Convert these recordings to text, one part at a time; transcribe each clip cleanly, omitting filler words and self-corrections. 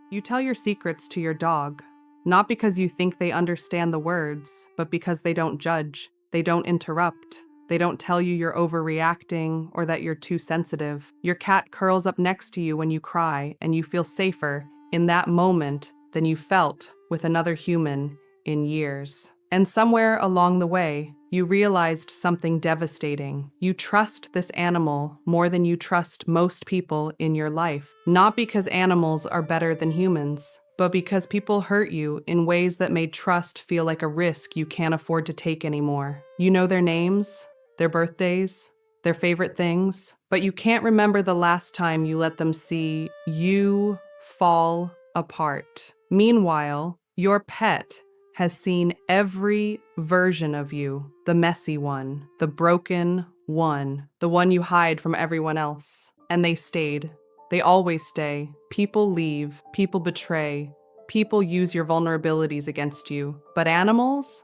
You tell your secrets to your dog, not because you think they understand the words, but because they don't judge, they don't interrupt, they don't tell you you're overreacting or that you're too sensitive. Your cat curls up next to you when you cry, and you feel safer in that moment than you felt with another human in years. And somewhere along the way, you realized something devastating. You trust this animal more than you trust most people in your life. Not because animals are better than humans, but because people hurt you in ways that made trust feel like a risk you can't afford to take anymore. You know their names, their birthdays, their favorite things, but you can't remember the last time you let them see you fall apart. Meanwhile, your pet has seen every version of you, the messy one, the broken one, the one you hide from everyone else. And they stayed. They always stay. People leave, people betray, people use your vulnerabilities against you. But animals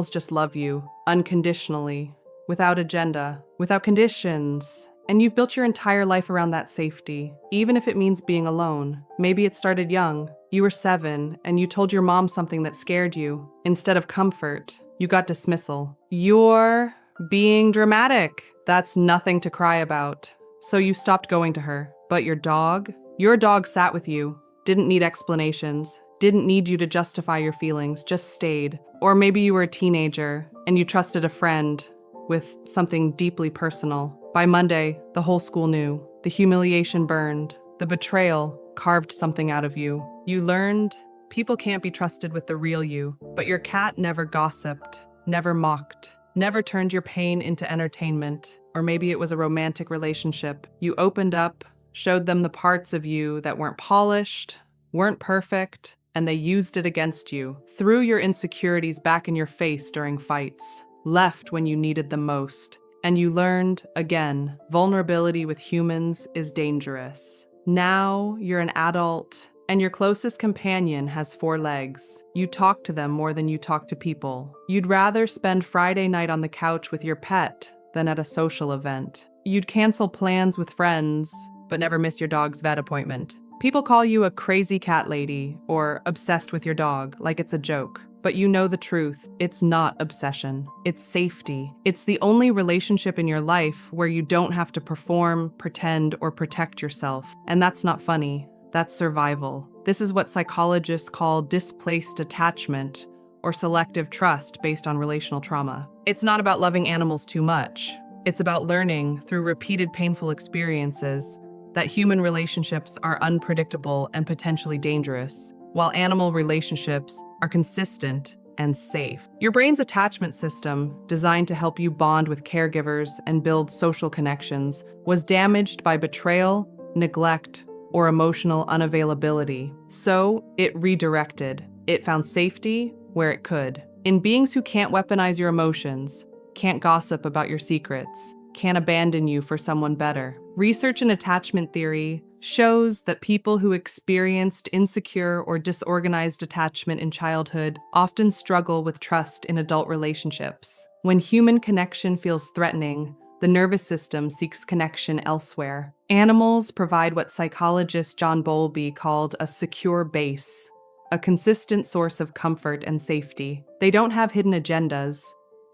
just love you unconditionally, without agenda, without conditions. And you've built your entire life around that safety, even if it means being alone. Maybe it started young. You were 7, and you told your mom something that scared you. Instead of comfort, you got dismissal. You're being dramatic. That's nothing to cry about. So you stopped going to her. But your dog sat with you, didn't need explanations, didn't need you to justify your feelings, just stayed. Or maybe you were a teenager, and you trusted a friend with something deeply personal. By Monday, the whole school knew. The humiliation burned. The betrayal carved something out of you. You learned people can't be trusted with the real you, but your cat never gossiped, never mocked, never turned your pain into entertainment. Or maybe it was a romantic relationship. You opened up, showed them the parts of you that weren't polished, weren't perfect, and they used it against you. Threw your insecurities back in your face during fights. Left when you needed them most. And you learned, again, vulnerability with humans is dangerous. Now you're an adult, and your closest companion has 4 legs. You talk to them more than you talk to people. You'd rather spend Friday night on the couch with your pet than at a social event. You'd cancel plans with friends, but never miss your dog's vet appointment. People call you a crazy cat lady or obsessed with your dog like it's a joke. But you know the truth. It's not obsession. It's safety. It's the only relationship in your life where you don't have to perform, pretend, or protect yourself. And that's not funny. That's survival. This is what psychologists call displaced attachment or selective trust based on relational trauma. It's not about loving animals too much. It's about learning through repeated painful experiences that human relationships are unpredictable and potentially dangerous, while animal relationships are consistent and safe. Your brain's attachment system, designed to help you bond with caregivers and build social connections, was damaged by betrayal, neglect, or emotional unavailability. So it redirected. It found safety where it could. In beings who can't weaponize your emotions, can't gossip about your secrets, can't abandon you for someone better. Research in attachment theory shows that people who experienced insecure or disorganized attachment in childhood often struggle with trust in adult relationships. When human connection feels threatening, the nervous system seeks connection elsewhere. Animals provide what psychologist John Bowlby called a secure base, a consistent source of comfort and safety. They don't have hidden agendas.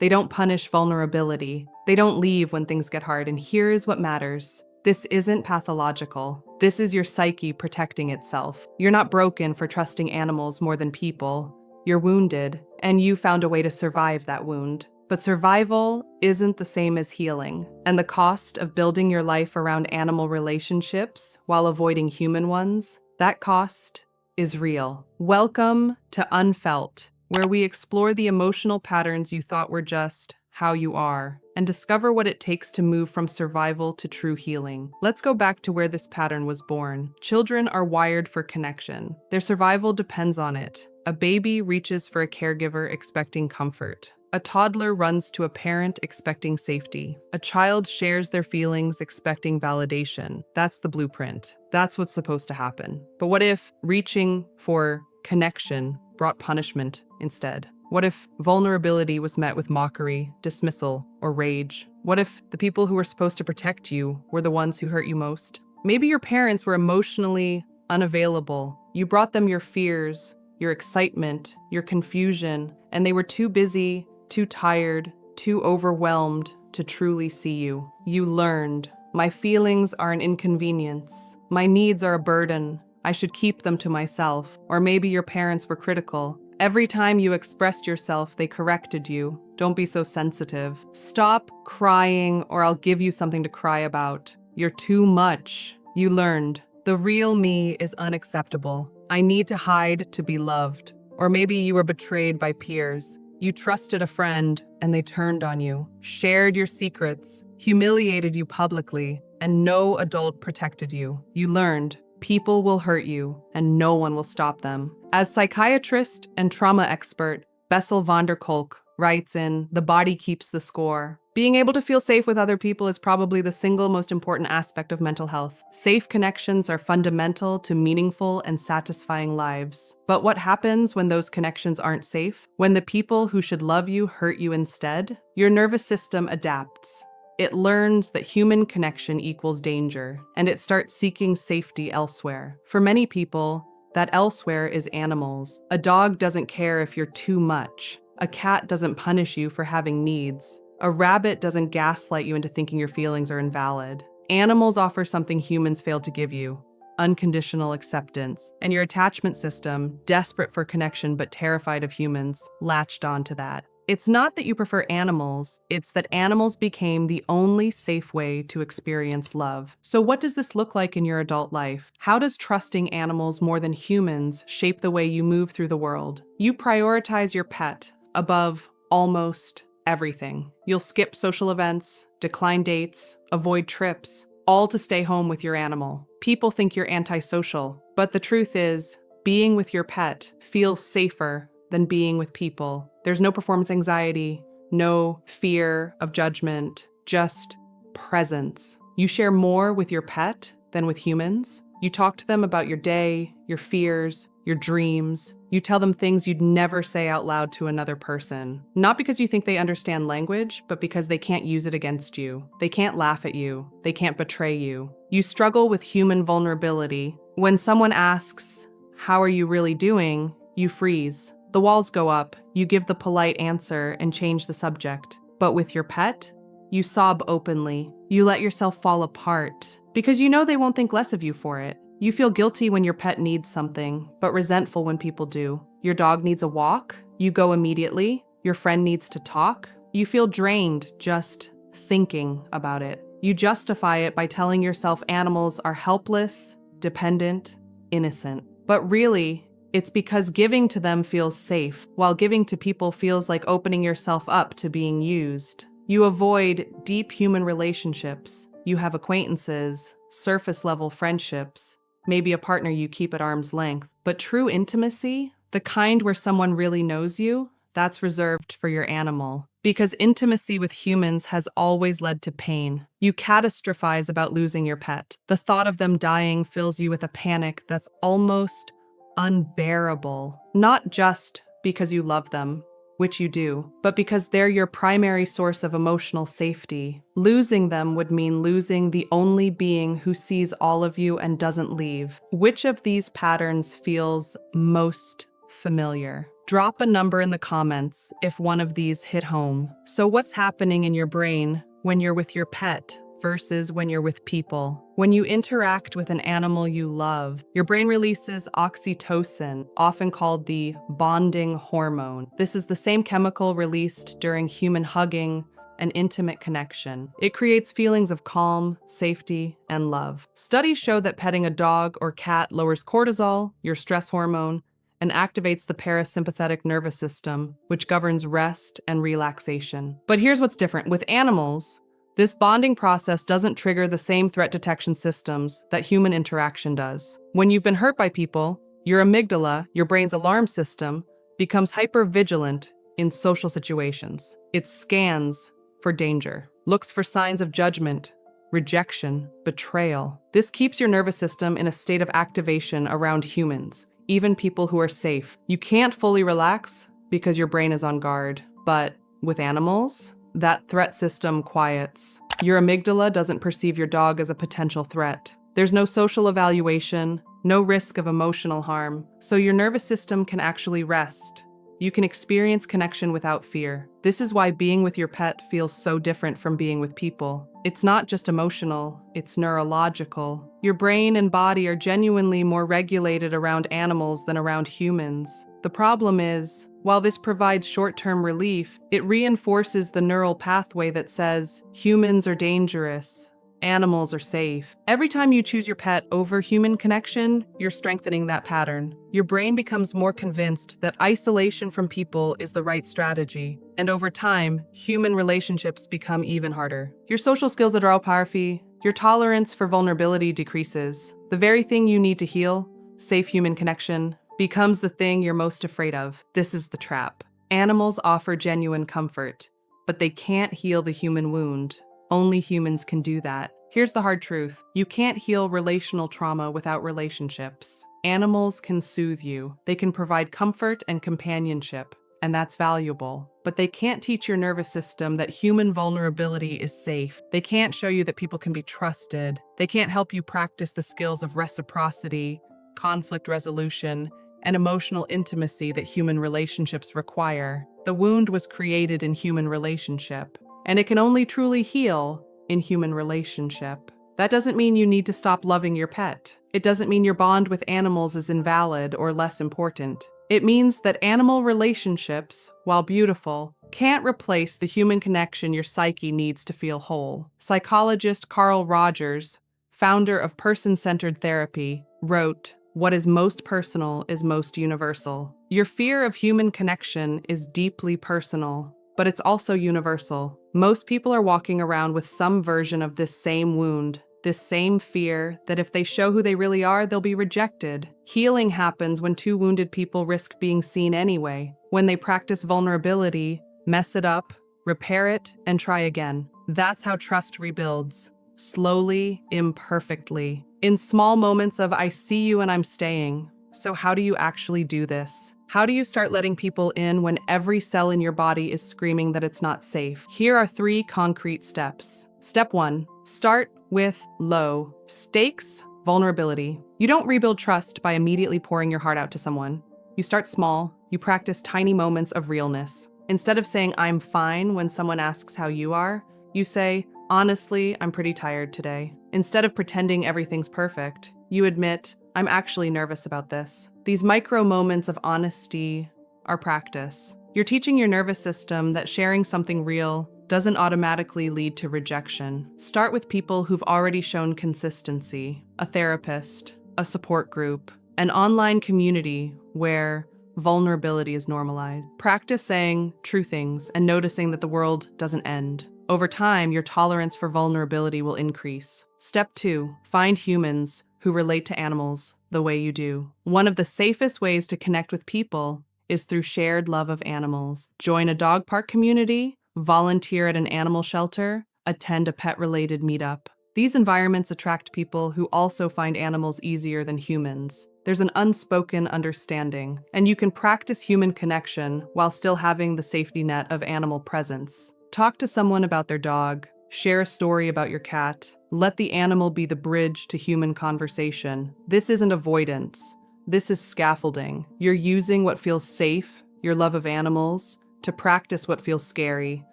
They don't punish vulnerability. They don't leave when things get hard. And here's what matters. This isn't pathological. This is your psyche protecting itself. You're not broken for trusting animals more than people. You're wounded, and you found a way to survive that wound. But survival isn't the same as healing. And the cost of building your life around animal relationships while avoiding human ones, that cost is real. Welcome to UNFELT, where we explore the emotional patterns you thought were just how you are, and discover what it takes to move from survival to true healing. Let's go back to where this pattern was born. Children are wired for connection. Their survival depends on it. A baby reaches for a caregiver expecting comfort. A toddler runs to a parent expecting safety. A child shares their feelings expecting validation. That's the blueprint. That's what's supposed to happen. But what if reaching for connection brought punishment instead? What if vulnerability was met with mockery, dismissal, or rage? What if the people who were supposed to protect you were the ones who hurt you most? Maybe your parents were emotionally unavailable You brought them your fears, your excitement, your confusion, and they were too busy, too tired, too overwhelmed to truly see you. You learned, my feelings are an inconvenience. My needs are a burden. I should keep them to myself. Or maybe your parents were critical. Every time you expressed yourself, they corrected you. Don't be so sensitive. Stop crying or I'll give you something to cry about. You're too much. You learned. The real me is unacceptable. I need to hide to be loved. Or maybe you were betrayed by peers. You trusted a friend and they turned on you, shared your secrets, humiliated you publicly, and no adult protected you. You learned. People will hurt you and no one will stop them. As psychiatrist and trauma expert, Bessel van der Kolk writes in The Body Keeps the Score, being able to feel safe with other people is probably the single most important aspect of mental health. Safe connections are fundamental to meaningful and satisfying lives. But what happens when those connections aren't safe? When the people who should love you hurt you instead? Your nervous system adapts. It learns that human connection equals danger, and it starts seeking safety elsewhere. For many people, that elsewhere is animals. A dog doesn't care if you're too much. A cat doesn't punish you for having needs. A rabbit doesn't gaslight you into thinking your feelings are invalid. Animals offer something humans fail to give you: unconditional acceptance. And your attachment system, desperate for connection but terrified of humans, latched onto that. It's not that you prefer animals, it's that animals became the only safe way to experience love. So what does this look like in your adult life? How does trusting animals more than humans shape the way you move through the world? You prioritize your pet above almost everything. You'll skip social events, decline dates, avoid trips, all to stay home with your animal. People think you're antisocial, but the truth is, being with your pet feels safer than being with people. There's no performance anxiety, no fear of judgment, just presence. You share more with your pet than with humans. You talk to them about your day, your fears, your dreams. You tell them things you'd never say out loud to another person. Not because you think they understand language, but because they can't use it against you. They can't laugh at you. They can't betray you. You struggle with human vulnerability. When someone asks, "How are you really doing?" you freeze. The walls go up, you give the polite answer and change the subject. But with your pet, you sob openly. You let yourself fall apart because you know they won't think less of you for it. You feel guilty when your pet needs something, but resentful when people do. Your dog needs a walk, you go immediately. Your friend needs to talk. You feel drained just thinking about it. You justify it by telling yourself animals are helpless, dependent, innocent. But really, it's because giving to them feels safe, while giving to people feels like opening yourself up to being used. You avoid deep human relationships. You have acquaintances, surface-level friendships, maybe a partner you keep at arm's length. But true intimacy, the kind where someone really knows you, that's reserved for your animal. Because intimacy with humans has always led to pain. You catastrophize about losing your pet. The thought of them dying fills you with a panic that's almost unbearable, not just because you love them, which you do, but because they're your primary source of emotional safety. Losing them would mean losing the only being who sees all of you and doesn't leave. Which of these patterns feels most familiar? Drop a number in the comments if one of these hit home. So what's happening in your brain when you're with your pet versus when you're with people? When you interact with an animal you love, your brain releases oxytocin, often called the bonding hormone. This is the same chemical released during human hugging and intimate connection. It creates feelings of calm, safety, and love. Studies show that petting a dog or cat lowers cortisol, your stress hormone, and activates the parasympathetic nervous system, which governs rest and relaxation. But here's what's different. With animals, this bonding process doesn't trigger the same threat detection systems that human interaction does. When you've been hurt by people, your amygdala, your brain's alarm system, becomes hypervigilant in social situations. It scans for danger, looks for signs of judgment, rejection, betrayal. This keeps your nervous system in a state of activation around humans, even people who are safe. You can't fully relax because your brain is on guard. But with animals, that threat system quiets. Your amygdala doesn't perceive your dog as a potential threat. There's no social evaluation, no risk of emotional harm, so your nervous system can actually rest. You can experience connection without fear. This is why being with your pet feels so different from being with people. It's not just emotional, it's neurological. Your brain and body are genuinely more regulated around animals than around humans. The problem is, while this provides short-term relief, it reinforces the neural pathway that says, humans are dangerous, animals are safe. Every time you choose your pet over human connection, you're strengthening that pattern. Your brain becomes more convinced that isolation from people is the right strategy. And over time, human relationships become even harder. Your social skills are powerful. Your tolerance for vulnerability decreases. The very thing you need to heal, safe human connection, becomes the thing you're most afraid of. This is the trap. Animals offer genuine comfort, but they can't heal the human wound. Only humans can do that. Here's the hard truth. You can't heal relational trauma without relationships. Animals can soothe you. They can provide comfort and companionship, and that's valuable. But they can't teach your nervous system that human vulnerability is safe. They can't show you that people can be trusted. They can't help you practice the skills of reciprocity, conflict resolution, and emotional intimacy that human relationships require. The wound was created in human relationship, and it can only truly heal in human relationship. That doesn't mean you need to stop loving your pet. It doesn't mean your bond with animals is invalid or less important. It means that animal relationships, while beautiful, can't replace the human connection your psyche needs to feel whole. Psychologist Carl Rogers, founder of person-centered therapy, wrote, "What is most personal is most universal." Your fear of human connection is deeply personal, but it's also universal. Most people are walking around with some version of this same wound, this same fear that if they show who they really are, they'll be rejected. Healing happens when two wounded people risk being seen anyway, when they practice vulnerability, mess it up, repair it, and try again. That's how trust rebuilds. Slowly, imperfectly. In small moments of "I see you and I'm staying." So how do you actually do this? How do you start letting people in when every cell in your body is screaming that it's not safe? Here are 3 concrete steps. Step 1, start with low stakes vulnerability. You don't rebuild trust by immediately pouring your heart out to someone. You start small, you practice tiny moments of realness. Instead of saying "I'm fine" when someone asks how you are, you say, "Honestly, I'm pretty tired today." Instead of pretending everything's perfect, you admit, "I'm actually nervous about this." These micro moments of honesty are practice. You're teaching your nervous system that sharing something real doesn't automatically lead to rejection. Start with people who've already shown consistency: a therapist, a support group, an online community where vulnerability is normalized. Practice saying true things and noticing that the world doesn't end. Over time, your tolerance for vulnerability will increase. Step 2, find humans who relate to animals the way you do. One of the safest ways to connect with people is through shared love of animals. Join a dog park community, volunteer at an animal shelter, attend a pet-related meetup. These environments attract people who also find animals easier than humans. There's an unspoken understanding, and you can practice human connection while still having the safety net of animal presence. Talk to someone about their dog, share a story about your cat, let the animal be the bridge to human conversation. This isn't avoidance, this is scaffolding. You're using what feels safe, your love of animals, to practice what feels scary,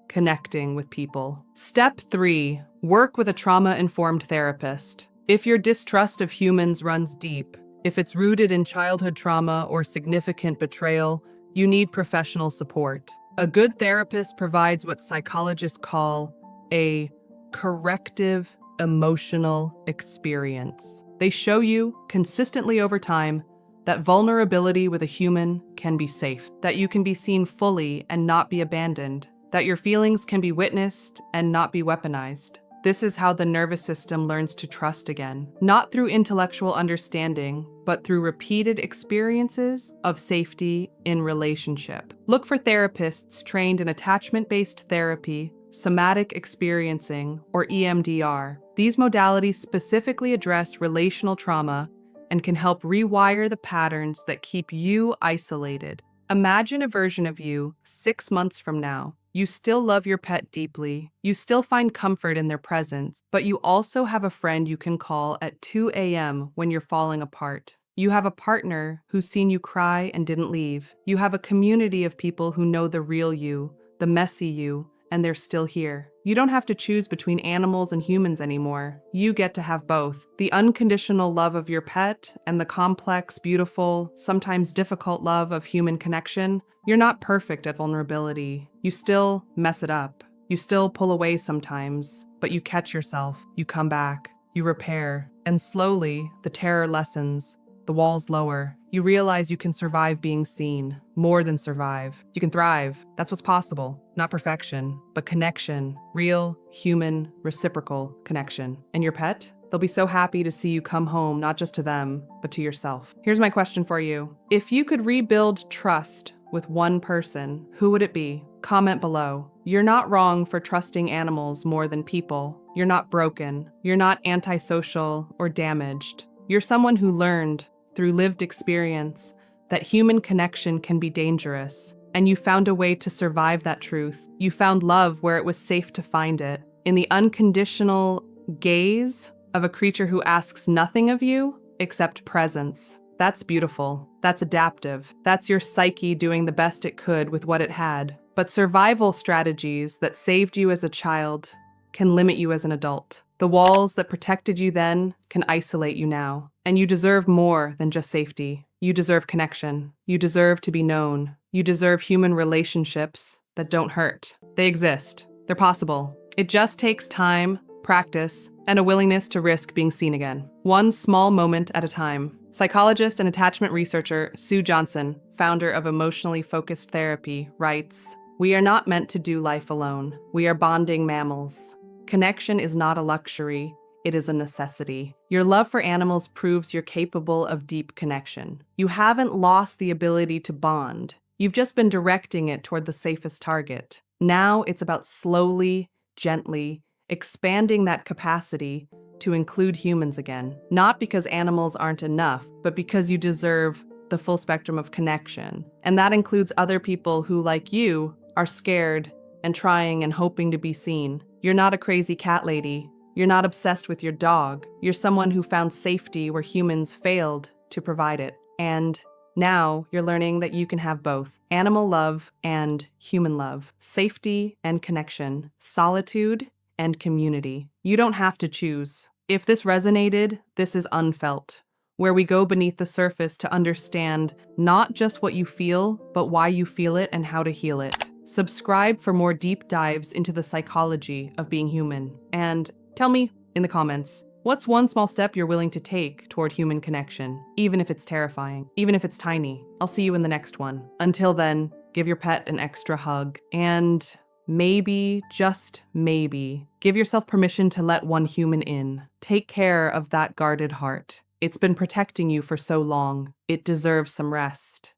connecting with people. Step 3, work with a trauma-informed therapist. If your distrust of humans runs deep, if it's rooted in childhood trauma or significant betrayal, you need professional support. A good therapist provides what psychologists call a corrective emotional experience. They show you, consistently over time, that vulnerability with a human can be safe, that you can be seen fully and not be abandoned, that your feelings can be witnessed and not be weaponized. This is how the nervous system learns to trust again, not through intellectual understanding, but through repeated experiences of safety in relationship. Look for therapists trained in attachment-based therapy, somatic experiencing, or EMDR. These modalities specifically address relational trauma and can help rewire the patterns that keep you isolated. Imagine a version of you 6 months from now. You still love your pet deeply. You still find comfort in their presence, but you also have a friend you can call at 2 a.m. when you're falling apart. You have a partner who's seen you cry and didn't leave. You have a community of people who know the real you, the messy you, and they're still here. You don't have to choose between animals and humans anymore. You get to have both. The unconditional love of your pet and the complex, beautiful, sometimes difficult love of human connection. You're not perfect at vulnerability. You still mess it up. You still pull away sometimes, but you catch yourself. You come back. You repair. And slowly, the terror lessens. The walls lower. You realize you can survive being seen, more than survive. You can thrive. That's what's possible. Not perfection, but connection. Real, human, reciprocal connection. And your pet? They'll be so happy to see you come home, not just to them, but to yourself. Here's my question for you. If you could rebuild trust with one person, who would it be? Comment below. You're not wrong for trusting animals more than people. You're not broken. You're not antisocial or damaged. You're someone who learned through lived experience that human connection can be dangerous, and you found a way to survive that truth. You found love where it was safe to find it, in the unconditional gaze of a creature who asks nothing of you except presence. That's beautiful. That's adaptive. That's your psyche doing the best it could with what it had. But survival strategies that saved you as a child can limit you as an adult. The walls that protected you then can isolate you now. And you deserve more than just safety. You deserve connection. You deserve to be known. You deserve human relationships that don't hurt. They exist. They're possible. It just takes time, practice, and a willingness to risk being seen again. One small moment at a time. Psychologist and attachment researcher Sue Johnson, founder of Emotionally Focused Therapy, writes, "We are not meant to do life alone. We are bonding mammals. Connection is not a luxury. It is a necessity. Your love for animals proves you're capable of deep connection. You haven't lost the ability to bond. You've just been directing it toward the safest target. Now it's about slowly, gently, expanding that capacity to include humans again. Not because animals aren't enough, but because you deserve the full spectrum of connection. And that includes other people who, like you, are scared and trying and hoping to be seen. You're not a crazy cat lady. You're not obsessed with your dog. You're someone who found safety where humans failed to provide it. And now you're learning that you can have both. Animal love and human love. Safety and connection. Solitude and community. You don't have to choose. If this resonated, this is UNFELT, where we go beneath the surface to understand not just what you feel, but why you feel it and how to heal it. Subscribe for more deep dives into the psychology of being human. And tell me in the comments, what's one small step you're willing to take toward human connection, even if it's terrifying, even if it's tiny? I'll see you in the next one. Until then, give your pet an extra hug and maybe, just maybe, give yourself permission to let one human in. Take care of that guarded heart. It's been protecting you for so long. It deserves some rest.